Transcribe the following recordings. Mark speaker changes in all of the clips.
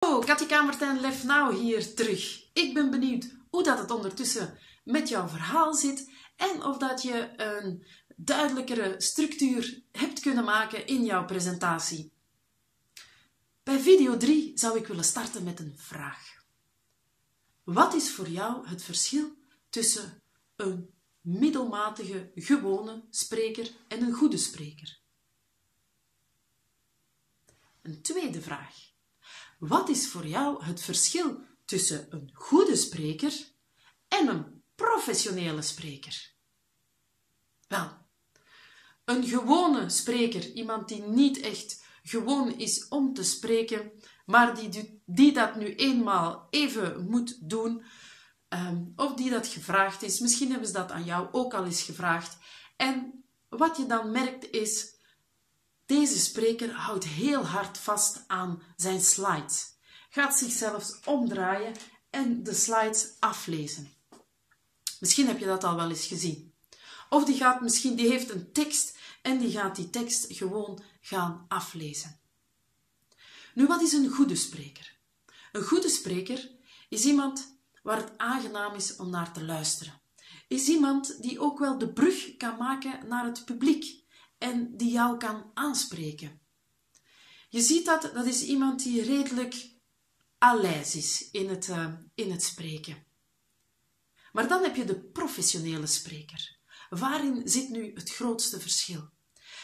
Speaker 1: Hallo, Katje Kamertijn Lef Nou hier terug. Ik ben benieuwd hoe dat het ondertussen met jouw verhaal zit en of dat je een duidelijkere structuur hebt kunnen maken in jouw presentatie. Bij video 3 zou ik willen starten met een vraag. Wat is voor jou het verschil tussen een middelmatige, gewone spreker en een goede spreker? Een tweede vraag. Wat is voor jou het verschil tussen een goede spreker en een professionele spreker? Wel, een gewone spreker, iemand die niet echt gewoon is om te spreken, maar die dat nu eenmaal even moet doen, of die dat gevraagd is. Misschien hebben ze dat aan jou ook al eens gevraagd. En wat je dan merkt is, deze spreker houdt heel hard vast aan zijn slides. Gaat zich zelfs omdraaien en de slides aflezen. Misschien heb je dat al wel eens gezien. Of die heeft een tekst en die gaat die tekst gewoon gaan aflezen. Nu, wat is een goede spreker? Een goede spreker is iemand waar het aangenaam is om naar te luisteren. Is iemand die ook wel de brug kan maken naar het publiek en die jou kan aanspreken. Je ziet dat is iemand die redelijk à l'aise is in het spreken. Maar dan heb je de professionele spreker. Waarin zit nu het grootste verschil?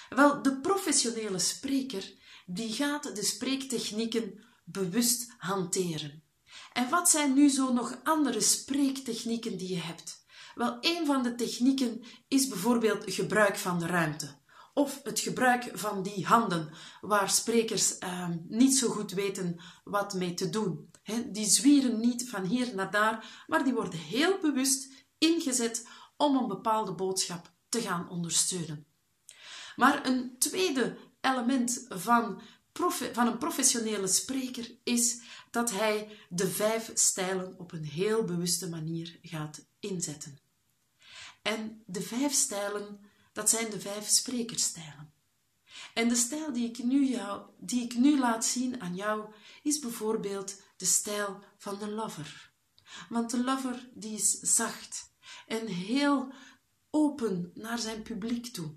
Speaker 1: Wel, de professionele spreker die gaat de spreektechnieken bewust hanteren. En wat zijn nu zo nog andere spreektechnieken die je hebt? Wel, een van de technieken is bijvoorbeeld gebruik van de ruimte. Of het gebruik van die handen, waar sprekers niet zo goed weten wat mee te doen. Die zwieren niet van hier naar daar, maar die worden heel bewust ingezet om een bepaalde boodschap te gaan ondersteunen. Maar een tweede element van een professionele spreker is dat hij de 5 stijlen op een heel bewuste manier gaat inzetten. En de 5 stijlen, dat zijn de 5 sprekerstijlen. En de stijl die ik nu laat zien aan jou, is bijvoorbeeld de stijl van de lover. Want de lover die is zacht en heel open naar zijn publiek toe.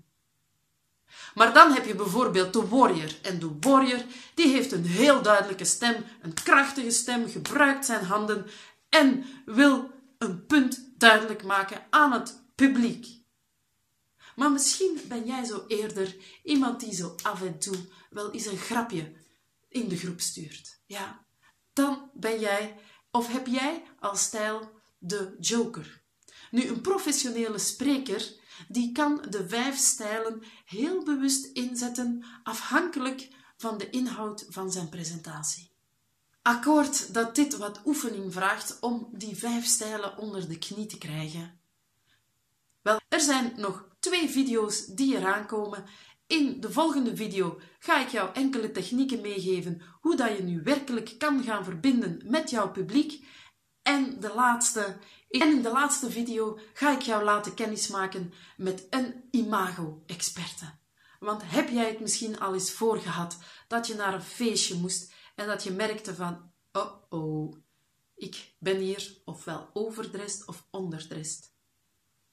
Speaker 1: Maar dan heb je bijvoorbeeld de warrior. En de warrior die heeft een heel duidelijke stem, een krachtige stem, gebruikt zijn handen en wil een punt duidelijk maken aan het publiek. Maar misschien ben jij zo eerder iemand die zo af en toe wel eens een grapje in de groep stuurt. Ja, dan ben jij, of heb jij als stijl de joker. Nu, een professionele spreker, die kan de 5 stijlen heel bewust inzetten, afhankelijk van de inhoud van zijn presentatie. Akkoord dat dit wat oefening vraagt om die 5 stijlen onder de knie te krijgen. Wel, er zijn nog 2 video's die eraan komen. In de volgende video ga ik jou enkele technieken meegeven hoe dat je nu werkelijk kan gaan verbinden met jouw publiek. En in de laatste video ga ik jou laten kennismaken met een imago-experte. Want heb jij het misschien al eens voorgehad dat je naar een feestje moest en dat je merkte van, oh, ik ben hier ofwel overdressed of onderdressed.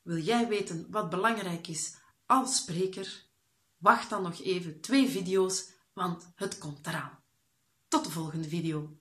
Speaker 1: Wil jij weten wat belangrijk is als spreker? Wacht dan nog even 2 video's, want het komt eraan. Tot de volgende video.